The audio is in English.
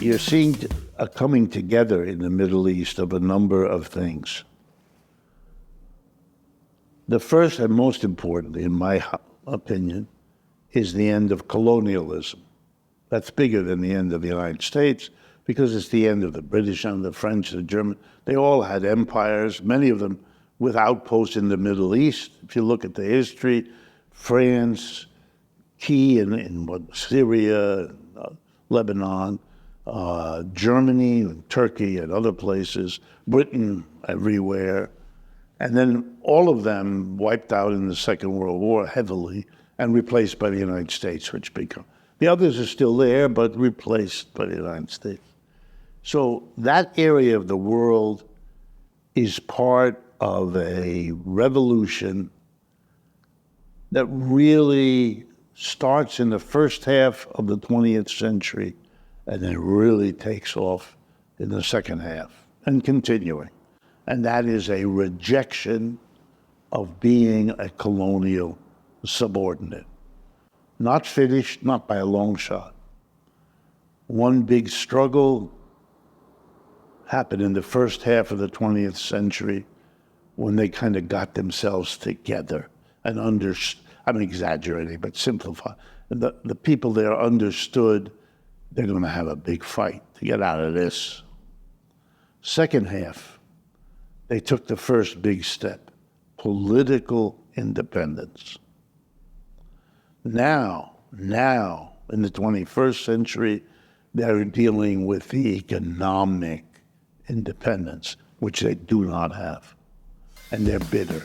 You're seeing a coming together in the Middle East of a number of things. The first and most important, in my opinion, is the end of colonialism. That's bigger than the end of the United States because it's the end of the British and the French, the German. They all had empires, many of them with outposts in the Middle East. If you look at the history, France, key in Syria, Lebanon, Germany, and Turkey, and other places, Britain everywhere. And then all of them wiped out in the Second World War heavily and replaced by the United States, which become. The others are still there, but replaced by the United States. So that area of the world is part of a revolution that really starts in the first half of the 20th century and then really takes off in the second half and continuing. And that is a rejection of being a colonial subordinate. Not finished, not by a long shot. One big struggle happened in the first half of the 20th century when they kind of got themselves together and I'm exaggerating, but simplify. The people there understood they're going to have a big fight to get out of this. Second half, they took the first big step, political independence. Now, in the 21st century, they're dealing with the economic independence, which they do not have, and they're bitter.